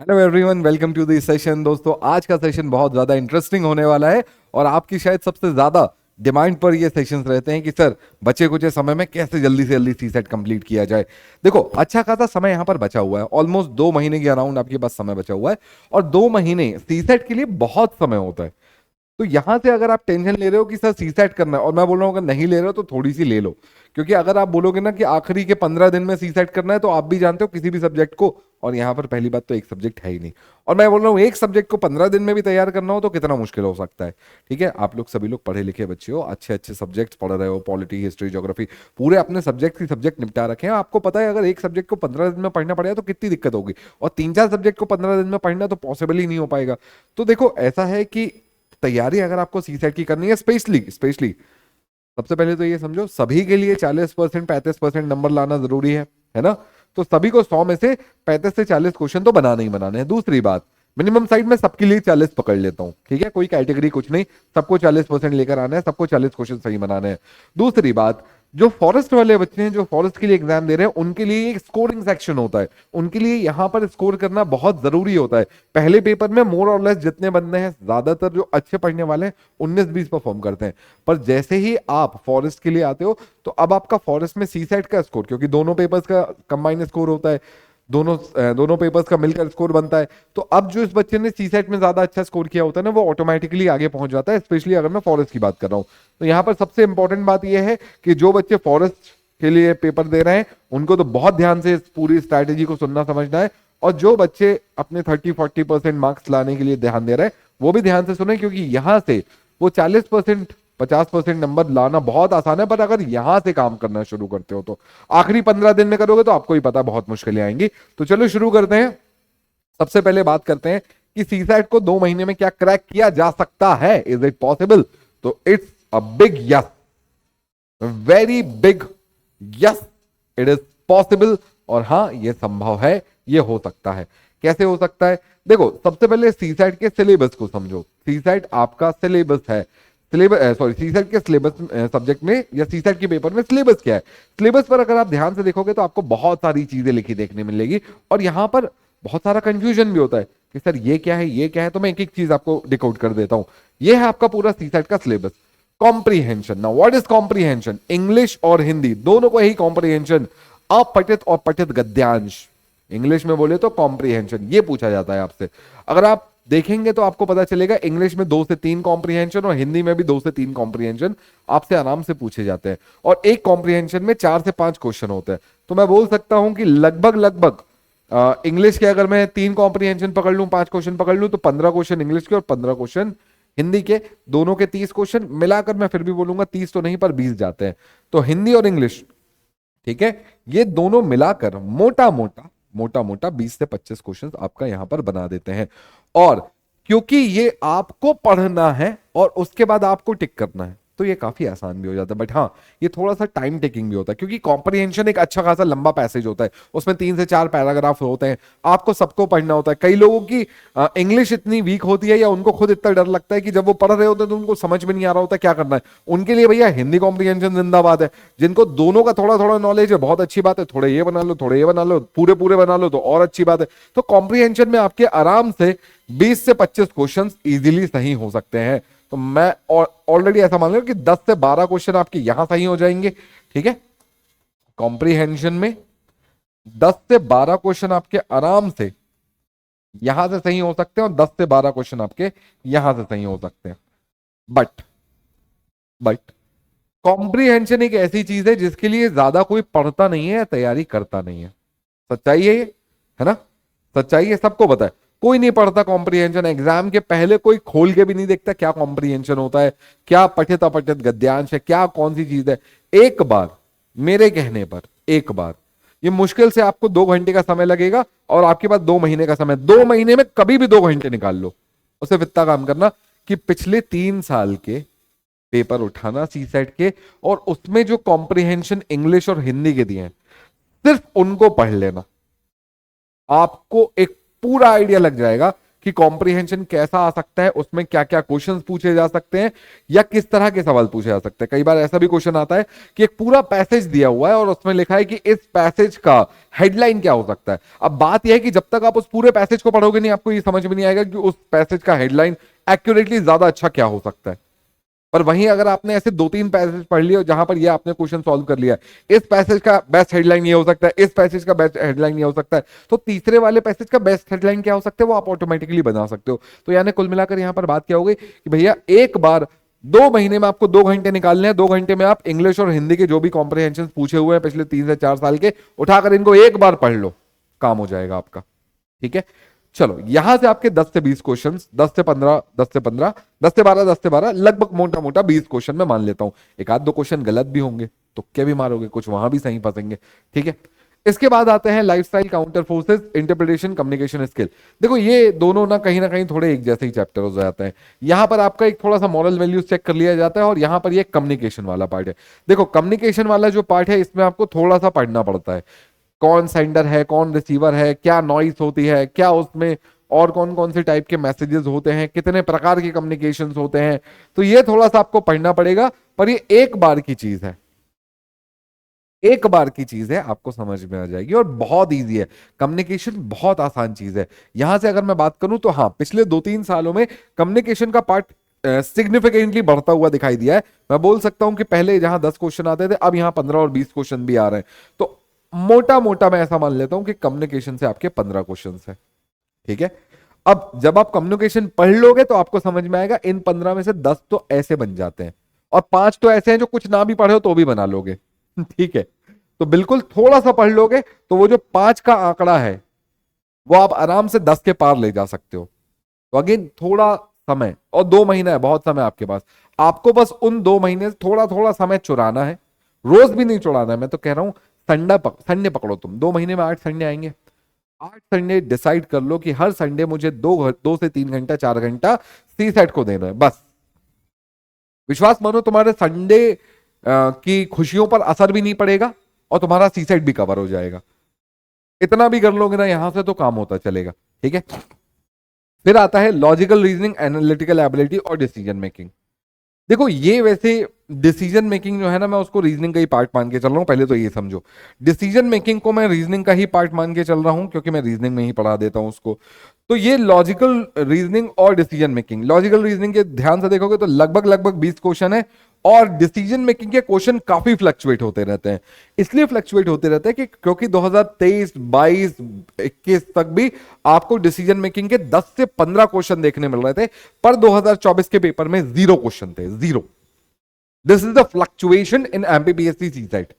Hello everyone, welcome to this session. दोस्तों, आज का सेशन बहुत ज़्यादा इंटरेस्टिंग होने वाला है और आपकी शायद सबसे ज़्यादा डिमांड पर ये सेशंस रहते हैं कि सर बचे कुछ समय में कैसे जल्दी से जल्दी सी सेट कंप्लीट किया जाए। देखो, अच्छा खासा समय यहाँ पर बचा हुआ है, ऑलमोस्ट 2 महीने के अराउंड आपके पास समय बचा हुआ है और 2 महीने सी सेट के लिए बहुत समय होता है। तो यहां से अगर आप टेंशन ले रहे हो कि सर सी सेट करना है, और मैं बोल रहा हूं अगर नहीं ले रहे हो तो थोड़ी सी ले लो, क्योंकि अगर आप बोलोगे ना कि आखिरी के 15 दिन में सी सेट करना है तो आप भी जानते हो किसी भी सब्जेक्ट को, और यहाँ पर पहली बात तो एक सब्जेक्ट है ही नहीं, और मैं बोल रहा हूँ एक सब्जेक्ट को 15 दिन में भी तैयार करना हो तो कितना मुश्किल हो सकता है। ठीक है, आप लोग सभी लोग पढ़े लिखे बच्चे हो, अच्छे अच्छे सब्जेक्ट पढ़ रहे हो, पॉलिटी, हिस्ट्री, ज्योग्राफी, पूरे अपने सब्जेक्ट की सब्जेक्ट निपटा रखे हैं। आपको पता है अगर एक सब्जेक्ट को 15 दिन में पढ़ना पड़ेगा तो कितनी दिक्कत होगी, और 3-4 सब्जेक्ट को 15 दिन में पढ़ना तो पॉसिबल ही नहीं हो पाएगा। तो देखो, ऐसा है कि तैयारी अगर आपको सी सेट की करनी है, स्पेशली स्पेशली सबसे पहले तो ये समझो सभी के लिए 40% 35% नंबर लाना जरूरी है ना। तो सभी को 100 में से 35 से 40 क्वेश्चन तो बनाने ही बनाने हैं। दूसरी बात, मिनिमम साइड में सबके लिए 40 पकड़ लेता हूं, ठीक है, कोई कैटेगरी कुछ नहीं, सबको 40% लेकर आना है, सबको 40 क्वेश्चन सही बनाने हैं। दूसरी बात, जो फॉरेस्ट वाले बच्चे हैं जो फॉरेस्ट के लिए एग्जाम दे रहे हैं उनके लिए एक स्कोरिंग सेक्शन होता है, उनके लिए यहां पर स्कोर करना बहुत जरूरी होता है। पहले पेपर में मोर और लेस जितने बंदे हैं, ज्यादातर जो अच्छे पढ़ने वाले हैं 19-20 परफॉर्म करते हैं, पर जैसे ही आप फॉरेस्ट के लिए आते हो तो अब आपका फॉरेस्ट में सी सेट का स्कोर, क्योंकि दोनों पेपर्स का कंबाइंड स्कोर होता है, दोनों पेपर्स का मिलकर स्कोर बनता है, तो अब जो इस बच्चे ने सी सेट में ज्यादा अच्छा स्कोर किया होता है ना, वो ऑटोमेटिकली आगे पहुंच जाता है, स्पेशली अगर मैं फॉरेस्ट की बात कर रहा हूं। तो यहां पर सबसे इंपॉर्टेंट बात यह है कि जो बच्चे फॉरेस्ट के लिए पेपर दे रहे हैं उनको तो बहुत ध्यान से इस पूरी स्ट्रैटेजी को सुनना समझना है, और जो बच्चे अपने 30-40% मार्क्स लाने के लिए ध्यान दे रहे हैं वो भी ध्यान से सुने, क्योंकि यहां से वो 40% 50% नंबर लाना बहुत आसान है, पर अगर यहां से काम करना शुरू करते हो तो आखिरी 15 दिन में करोगे तो आपको ही पता बहुत मुश्किलें आएंगी। तो चलो शुरू करते हैं। सबसे पहले बात करते हैं कि सी सेट को 2 महीने में क्या क्रैक किया जा सकता है, इज इट पॉसिबल? तो it's a big yes, very big yes, it is possible. और हाँ, ये संभव है, ये हो सकता है। कैसे हो सकता है? देखो, सबसे पहले सी सेट के सिलेबस को समझो। सी सेट आपका सिलेबस है, सिलेबस सॉरी सी सेट के सिलेबस सब्जेक्ट में या सी सेट के पेपर में सिलेबस क्या है। सिलेबस पर अगर आप ध्यान से देखोगे तो आपको बहुत सारी चीजें लिखी देखने मिलेगी, और यहां पर बहुत सारा कंफ्यूजन भी होता है कि सर ये क्या है, ये क्या है। तो मैं एक एक चीज आपको डिकोड कर देता हूं। ये है आपका पूरा सी सेट का syllabus. Comprehension, now what is comprehension? English और हिंदी दोनों को ही कॉम्प्रीहेंशन, अपठित और पठित गद्यांश, इंग्लिश में बोले तो कॉम्प्रीहेंशन, ये पूछा जाता है आपसे। अगर आप देखेंगे तो आपको पता चलेगा इंग्लिश में 2 से 3 कॉम्प्रीहेंशन और हिंदी में भी 2 से 3 कॉम्प्रीहेंशन आपसे आराम से पूछे जाते हैं, और एक कॉम्प्रीहेंशन में 4 से 5 क्वेश्चन होते हैं। तो मैं बोल सकता हूं कि लगभग लगभग इंग्लिश के अगर मैं 3 कॉम्प्रीहेंशन पकड़ लूं, 5 क्वेश्चन पकड़ लूं, तो 15 क्वेश्चन इंग्लिश के और 15 क्वेश्चन हिंदी के, दोनों के 30 क्वेश्चन मिलाकर मैं फिर भी बोलूंगा 30 तो नहीं पर 20 जाते हैं। तो हिंदी और इंग्लिश, ठीक है, ये दोनों मिलाकर मोटा मोटा मोटा मोटा 20 से 25 क्वेश्चन आपका यहां पर बना देते हैं। और क्योंकि ये आपको पढ़ना है और उसके बाद आपको टिक करना है तो ये काफी आसान भी हो जाता है, बट हाँ, ये थोड़ा सा टाइम टेकिंग भी होता है, क्योंकि कॉम्प्रिहेंशन एक अच्छा खासा लंबा पैसेज होता है, उसमें 3 से 4 पैराग्राफ होते हैं, आपको सबको पढ़ना होता है। कई लोगों की इंग्लिश इतनी वीक होती है या उनको खुद इतना डर लगता है कि जब वो पढ़ रहे होते हैं तो उनको समझ में नहीं आ रहा होता क्या करना है। उनके लिए भैया हिंदी कॉम्प्रिहेंशन जिंदाबाद है। जिनको दोनों का थोड़ा थोड़ा नॉलेज है, बहुत अच्छी बात है, थोड़े ये बना लो, थोड़े ये बना लो, पूरे पूरे बना लो तो और अच्छी बात है। तो कॉम्प्रिहेंशन में आपके आराम से 20 से 25 क्वेश्चन इजीली सही हो सकते हैं। तो मैं ऑलरेडी ऐसा मान लो कि 10 से 12 क्वेश्चन आपके यहां सही हो जाएंगे, ठीक है। कॉम्प्रिहेंशन में 10 से 12 क्वेश्चन आपके आराम से यहां से सही हो सकते हैं, और 10 से 12 क्वेश्चन आपके यहां से सही हो सकते हैं। बट बट कॉम्प्रिहेंशन एक ऐसी चीज है जिसके लिए ज्यादा कोई पढ़ता नहीं है या तैयारी करता नहीं है। सच्चाई है ये, है ना? सच्चाई है, सबको पता है। कोई नहीं पढ़ता कॉम्प्रिहेंशन, एग्जाम के पहले कोई खोल के भी नहीं देखता क्या कॉम्प्रिहेंशन होता है, क्या पठित अपठित गद्यांश है, क्या कौन सी चीज है। एक बार मेरे कहने पर, एक बार, ये मुश्किल से आपको 2 घंटे का समय लगेगा और आपके पास 2 महीने का समय। 2 महीने में कभी भी 2 घंटे निकाल लो, उसे इतना काम करना कि पिछले 3 साल के पेपर उठाना सी सेट के, और उसमें जो कॉम्प्रिहेंशन इंग्लिश और हिंदी के दिए हैं सिर्फ उनको पढ़ लेना। आपको एक पूरा आइडिया लग जाएगा कि कॉम्प्रिहेंशन कैसा आ सकता है, उसमें क्या क्या क्वेश्चंस पूछे जा सकते हैं या किस तरह के सवाल पूछे जा सकते हैं। कई बार ऐसा भी क्वेश्चन आता है कि एक पूरा पैसेज दिया हुआ है और उसमें लिखा है कि इस पैसेज का हेडलाइन क्या हो सकता है। अब बात यह है कि जब तक आप उस पूरे पैसेज को पढ़ोगे नहीं, आपको ये समझ में नहीं आएगा कि उस पैसेज का हेडलाइन एक्यूरेटली ज्यादा अच्छा क्या हो सकता है। पर वहीं अगर आपने ऐसे 2-3 पैसेज पढ़ लिए जहां पर ये आपने क्वेश्चन सॉल्व कर लिया, इस पैसेज का बेस्ट हेडलाइन ये हो सकता है, इस पैसेज का बेस्ट हेडलाइन ये हो सकता है, तो तीसरे वाले पैसेज का बेस्ट हेडलाइन क्या हो सकता है वो आप ऑटोमेटिकली बना सकते हो। तो यानी कुल मिलाकर यहां पर बात क्या हो गई कि भैया एक बार 2 महीने में आपको 2 घंटे निकालने हैं, 2 घंटे में आप इंग्लिश और हिंदी के जो भी कॉम्प्रिहेंशन पूछे हुए हैं पिछले 3 से 4 साल के, उठाकर इनको एक बार पढ़ लो, काम हो जाएगा आपका। ठीक है, चलो यहां से आपके 10 से 20 क्वेश्चन, 10 से 15, 10 से 15, 10 से 12, 10 से 12, लगभग मोटा मोटा 20 क्वेश्चन मैं मान लेता हूं। एक आध दो क्वेश्चन गलत भी होंगे, तुक्के भी मारोगे, कुछ वहां भी सही फंसेंगे। ठीक है, इसके बाद आते हैं lifestyle, counter forces, interpretation, communication skill. देखो ये दोनों ना कहीं थोड़े एक जैसे ही चैप्टर हो जाते हैं। यहां पर आपका एक थोड़ा सा मॉरल वैल्यूज चेक कर लिया जाता है और यहां पर ये कम्युनिकेशन वाला पार्ट है। देखो कम्युनिकेशन वाला जो पार्ट है इसमें आपको थोड़ा सा पढ़ना पड़ता है, कौन सेंडर है, कौन रिसीवर है, क्या नॉइस होती है, क्या उसमें और कौन कौन से टाइप के मैसेजेस होते हैं, कितने प्रकार के कम्युनिकेशंस होते हैं, तो ये थोड़ा सा आपको पढ़ना पड़ेगा। पर ये एक बार की चीज है, एक बार की चीज है, आपको समझ में आ जाएगी और बहुत इजी है। कम्युनिकेशन बहुत आसान चीज है। यहां से अगर मैं बात करूं तो हाँ, पिछले 2-3 सालों में कम्युनिकेशन का पार्ट सिग्निफिकेंटली बढ़ता हुआ दिखाई दिया है। मैं बोल सकता हूं कि पहले जहां 10 क्वेश्चन आते थे, अब यहां 15 और 20 क्वेश्चन भी आ रहे हैं। तो मोटा मोटा मैं ऐसा मान लेता हूं कि कम्युनिकेशन से आपके 15 क्वेश्चन है। ठीक है, अब जब आप कम्युनिकेशन पढ़ लोगे तो आपको समझ में आएगा इन 15 में से 10 तो ऐसे बन जाते हैं और 5 तो ऐसे हैं जो कुछ ना भी पढ़े हो तो भी बना लोगे। ठीक है, तो बिल्कुल थोड़ा सा पढ़ लोगे तो वो जो 5 का आंकड़ा है वो आप आराम से 10 के पार ले जा सकते हो। तो अगेन थोड़ा समय, और 2 महीना है, बहुत समय आपके पास। आपको बस उन 2 महीने से थोड़ा थोड़ा समय चुराना है, रोज भी नहीं चुराना है। मैं तो कह रहा हूं संडे पकड़ो तुम, 2 महीने में 8 संडे आएंगे। 8 संडे डिसाइड कर लो कि हर संडे मुझे 2 से 3 घंटा 4 घंटा सी सेट को देना है बस। विश्वास मानो तुम्हारे संडे की खुशियों पर असर भी नहीं पड़ेगा और तुम्हारा सी सेट भी कवर हो जाएगा। इतना भी कर लोगे ना यहां से तो काम होता चलेगा। ठीक है, फिर आता है लॉजिकल रीजनिंग, एनालिटिकल एबिलिटी और डिसीजन मेकिंग। देखो ये वैसे डिसीजन मेकिंग जो है ना, मैं उसको रीजनिंग का ही पार्ट मान के चल रहा हूं। पहले तो ये समझो, डिसीजन मेकिंग को मैं रीजनिंग का ही पार्ट मान के चल रहा हूं क्योंकि मैं रीजनिंग में ही पढ़ा देता हूं उसको। तो ये लॉजिकल रीजनिंग और डिसीजन मेकिंग, लॉजिकल रीजनिंग के ध्यान से देखोगे तो लगभग लगभग 20 क्वेश्चन है और डिसीजन मेकिंग के क्वेश्चन काफी फ्लक्चुएट होते रहते हैं। इसलिए फ्लक्चुएट होते रहते हैं कि क्योंकि 2023, 22, 21 तक भी आपको डिसीजन मेकिंग के 10 से 15 क्वेश्चन देखने मिल रहे थे, पर 2024 के पेपर में 0 क्वेश्चन थे, 0। This is the fluctuation in MPPSC CSAT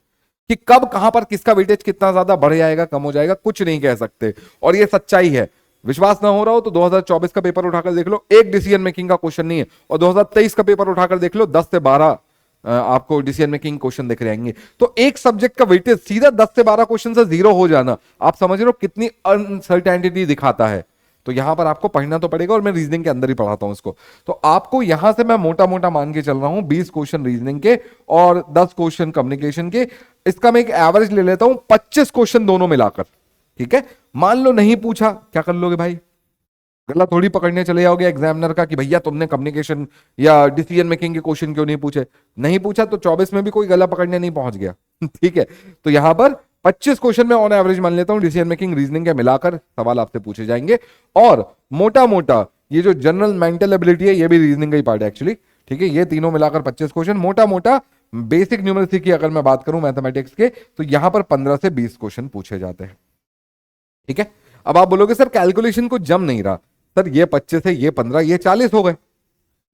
कि कब कहां पर किसका वेटेज कितना ज्यादा बढ़ जाएगा, कम हो जाएगा, कुछ नहीं कह सकते। और ये सच्चाई है। विश्वास ना हो रहा हो तो 2024 का पेपर उठाकर देख लो, एक डिसीजन मेकिंग का क्वेश्चन नहीं है। और 2023 का पेपर उठाकर देख लो, 10 से 12 आपको डिसीजन मेकिंग क्वेश्चन दिख रहे हैं। तो एक सब्जेक्ट का वेटेज सीधा 10 से 12 क्वेश्चन से 0 हो जाना, आप समझ रहे हो कितनी अनसर्टेनिटी दिखाता है। तो यहां पर आपको पढ़ना तो पड़ेगा और मैं रीजनिंग के अंदर ही पढ़ाता हूं इसको। तो आपको यहां से मैं मोटा मोटा मान के चल रहा हूं 20 क्वेश्चन रीजनिंग के और 10 क्वेश्चन कम्युनिकेशन के। इसका मैं एक एवरेज ले लेता हूं 25 क्वेश्चन दोनों मिलाकर। ठीक है, मान लो नहीं पूछा, क्या कर लोगे भाई? गला थोड़ी पकड़ने चले जाओगे एग्जामिनर का कि भैया तुमने कम्युनिकेशन या डिसीजन मेकिंग के क्वेश्चन क्यों नहीं पूछे। नहीं पूछा तो 24 में भी कोई गला पकड़ने नहीं पहुंच गया। ठीक है, तो यहां पर 25 क्वेश्चन में ऑन एवरेज मान लेता हूं डिसीजन मेकिंग रीजनिंग के मिलाकर सवाल आपसे पूछे जाएंगे। और मोटा मोटा ये जो जनरल मेंटल एबिलिटी है ये भी रीजनिंग का ही पार्ट है एक्चुअली। ठीक है, ये तीनों मिलाकर 25 क्वेश्चन। मोटा मोटा बेसिक न्यूमेरिसी की अगर मैं बात करूं मैथमेटिक्स के, तो यहां पर 15 से 20 क्वेश्चन पूछे जाते हैं। ठीक है, अब आप बोलोगे सर कैलकुलेशन को जम नहीं रहा। सर ये 25 है, ये 15, ये 40 हो गए,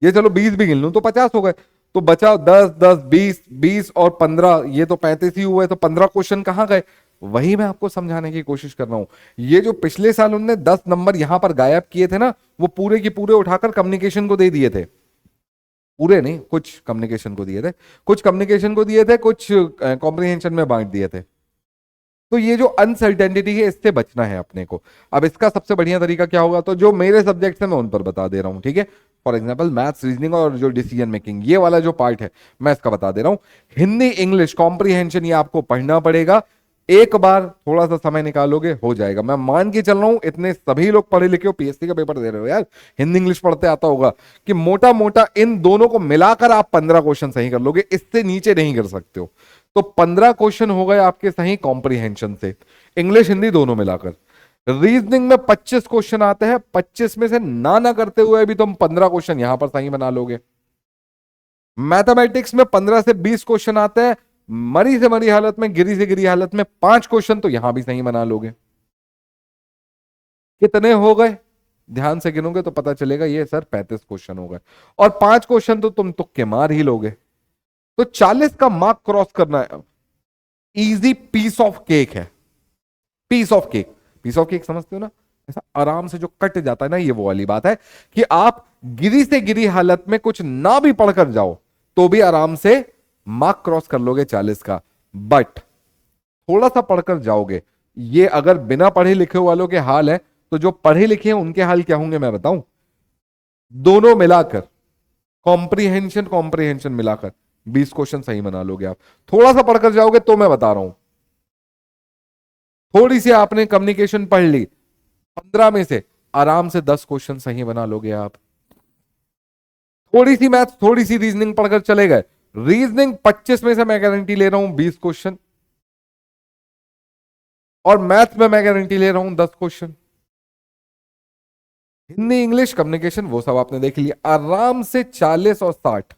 ये चलो 20 भी गिन लूं तो 50 हो गए, तो बचा 10, 10, 20, 20 और 15, ये तो 35 ही हुए। तो 15 क्वेश्चन कहां गए? वही मैं आपको समझाने की कोशिश कर रहा हूं। ये जो पिछले साल उन्होंने 10 नंबर यहां पर गायब किए थे ना, वो पूरे के पूरे उठाकर कम्युनिकेशन को दे दिए थे। पूरे नहीं, कुछ कम्युनिकेशन को दिए थे, कुछ कम्युनिकेशन को दिए थे, कुछ कॉम्प्रिहेंशन में बांट दिए थे। तो ये जो अनसर्टेनिटी है इससे बचना है अपने को। अब इसका सबसे बढ़िया तरीका क्या होगा, तो जो मेरे सब्जेक्ट्स हैं मैं उन पर बता दे रहा हूं। ठीक है, फॉर एग्जांपल मैथ्स, रीजनिंग और जो डिसीजन मेकिंग, ये वाला जो पार्ट है मैं इसका बता दे रहा हूं। हिंदी, इंग्लिश, कॉम्प्रिहेंशन ये आपको पढ़ना पड़ेगा। एक बार थोड़ा सा समय निकालोगे हो जाएगा। मैं मान के चल रहा हूं इतने सभी लोग पढ़े लिखे हो, पीएससी का पेपर दे रहे हो यार, हिंदी इंग्लिश पढ़ते आता होगा, कि मोटा मोटा इन दोनों को मिलाकर आप 15 क्वेश्चन सही कर लोगे, इससे नीचे नहीं कर सकते हो। तो 15 क्वेश्चन हो गए आपके सही कॉम्प्रीहेंशन से, इंग्लिश हिंदी दोनों मिलाकर। रीजनिंग में 25 क्वेश्चन आते हैं, 25 में से ना करते हुए भी तुम 15 क्वेश्चन यहां पर सही बना लोगे। मैथमेटिक्स में 15 से 20 क्वेश्चन आते हैं, मरी से मरी हालत में, गिरी से गिरी हालत में 5 क्वेश्चन तो यहां भी सही बना लोगे। कितने हो गए? ध्यान से गिनोगे तो पता चलेगा ये सर 35 क्वेश्चन हो गए, और 5 क्वेश्चन तो तुम तुक्के मार ही लोगे। तो 40 का मार्क क्रॉस करना है, इजी पीस ऑफ केक है। Piece of cake, piece of cake समझते हो ना, ऐसा आराम से जो कट जाता है ना, ये वो वाली बात है कि आप गिरी से गिरी हालत में कुछ ना भी पढ़कर जाओ तो भी आराम से मार्क क्रॉस कर लोगे 40 का। बट थोड़ा सा पढ़कर जाओगे, ये अगर बिना पढ़े लिखे वालों के हाल है, तो जो पढ़े लिखे हैं उनके हाल क्या होंगे मैं बताऊं? दोनों मिलाकर, कॉम्प्रीहेंशन कॉम्प्रीहेंशन मिलाकर 20 क्वेश्चन सही बना लोगे आप। थोड़ा सा पढ़कर जाओगे तो मैं बता रहा हूं, थोड़ी सी आपने कम्युनिकेशन पढ़ ली, 15 में से आराम से 10 क्वेश्चन सही बना लोगे आप। थोड़ी सी मैथ, थोड़ी सी रीजनिंग पढ़कर चले गए, रीजनिंग 25 में से मैं गारंटी ले रहा हूं 20 क्वेश्चन, और मैथ में मैं गारंटी ले रहा हूं 10 क्वेश्चन। हिंदी इंग्लिश कम्युनिकेशन वो सब आपने देख लिया, आराम से 40 और 60।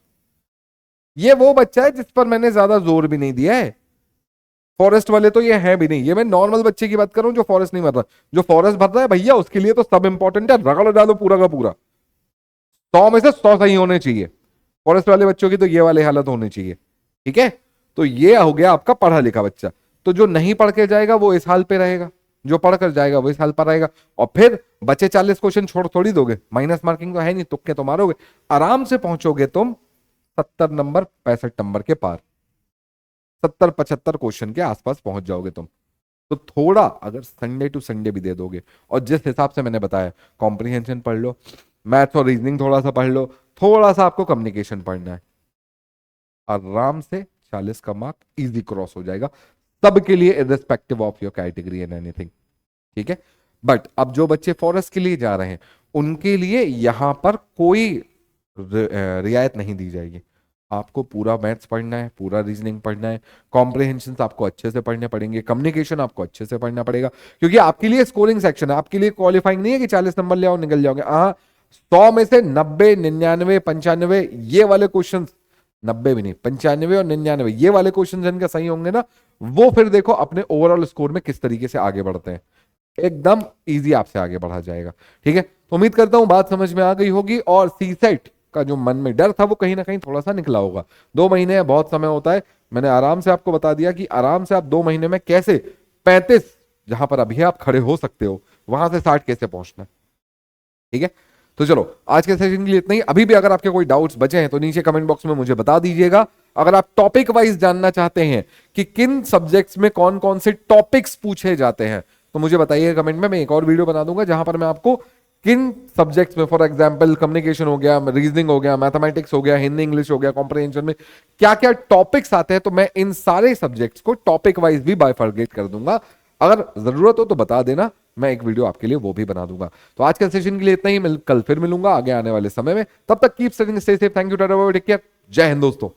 ये वो बच्चा है जिस पर मैंने ज्यादा जोर भी नहीं दिया है, फॉरेस्ट वाले तो ये है भी नहीं, ये मैं नॉर्मल बच्चे की बात कर रहा हूं जो फॉरेस्ट नहीं भर रहा। जो फॉरेस्ट भर रहा है भैया, उसके लिए तो सब इंपॉर्टेंट है, रगड़ डालो पूरा का पूरा, 100 में से 100 सही होने चाहिए। फॉरेस्ट वाले बच्चों की तो ये वाली हालत होनी चाहिए, ठीक है। तो ये हो गया आपका पढ़ा लिखा बच्चा। तो जो नहीं पढ़ के जाएगा वो इस हाल पे रहेगा, जो पढ़ कर जाएगा वो इस हाल पर रहेगा। और फिर बच्चे 40 क्वेश्चन छोड़ थोड़ी दोगे, माइनस मार्किंग तो है नहीं, तुक्के तो मारोगे, आराम से पहुंचोगे तुम 70 नंबर 65 नंबर के पार, 70-75 क्वेश्चन के आसपास पहुंच जाओगे तुम। तो थोड़ा अगर संडे टू संडे भी दे दोगे, और जिस हिसाब से मैंने बताया, कॉम्प्रीहेंशन पढ़ लो, मैथ्स और रीजनिंग थोड़ा सा पढ़ लो, थोड़ा सा आपको कम्युनिकेशन पढ़ना है, आराम से 40 का मार्क इजी क्रॉस हो जाएगा सबके लिए, irrespective of your category and anything, ठीक है। बट अब जो बच्चे फॉरेस्ट के लिए जा रहे हैं उनके लिए यहां पर कोई रियायत नहीं दी जाएगी। आपको पूरा मैथ्स पढ़ना है, पूरा रीजनिंग पढ़ना है, कॉम्प्रिहेंशन आपको अच्छे से पढ़ने पड़ेंगे, कम्युनिकेशन आपको अच्छे से पढ़ना पड़ेगा, क्योंकि आपके लिए स्कोरिंग सेक्शन है, आपके लिए क्वालिफाइंग नहीं है कि 40 नंबर ले आओ निकल जाओगे। हाँ, 100 में से 90, 99, 95 ये वाले क्वेश्चन, 90 भी नहीं, 95 और 99 ये वाले क्वेश्चन जिनके सही होंगे ना, वो फिर देखो अपने ओवरऑल स्कोर में किस तरीके से आगे बढ़ते हैं, एकदम इजी आपसे आगे बढ़ा जाएगा, ठीक है। तो उम्मीद करता हूं बात समझ में आ गई होगी, और सीसेट का जो मन में डर था वो कहीं ना कहीं थोड़ा सा निकला होगा। 2 महीने है, बहुत समय होता है, मैंने आराम से आपको बता दिया कि आराम से आप 2 महीने में कैसे 35 जहां पर अभी आप खड़े हो सकते हो वहां से 60 कैसे पहुंचना है, ठीक है। तो चलो आज के सेशन के लिए इतना ही। अभी भी अगर आपके कोई डाउट्स बचे हैं तो नीचे कमेंट बॉक्स में मुझे बता दीजिएगा। अगर आप टॉपिक वाइज जानना चाहते हैं कि किन सब्जेक्ट्स में कौन कौन से टॉपिक्स पूछे जाते हैं तो मुझे बताइए कमेंट में, मैं एक और वीडियो बना दूंगा जहां पर मैं आपको किन सब्जेक्ट्स में, फॉर एग्जांपल कम्युनिकेशन हो गया, रीजनिंग हो गया, मैथमेटिक्स हो गया, हिंदी इंग्लिश हो गया, कॉम्प्रिहेंशन में क्या क्या टॉपिक्स आते हैं, तो मैं इन सारे सब्जेक्ट्स को टॉपिक वाइज भी बाइफरगेट कर दूंगा। अगर जरूरत हो तो बता देना, मैं एक वीडियो आपके लिए वो भी बना दूंगा। तो आज के सेशन के लिए इतना ही, कल फिर मिलूंगा आगे आने वाले समय में। तब तक keep studying, stay safe, thank you, take care, जय हिंद दोस्तों।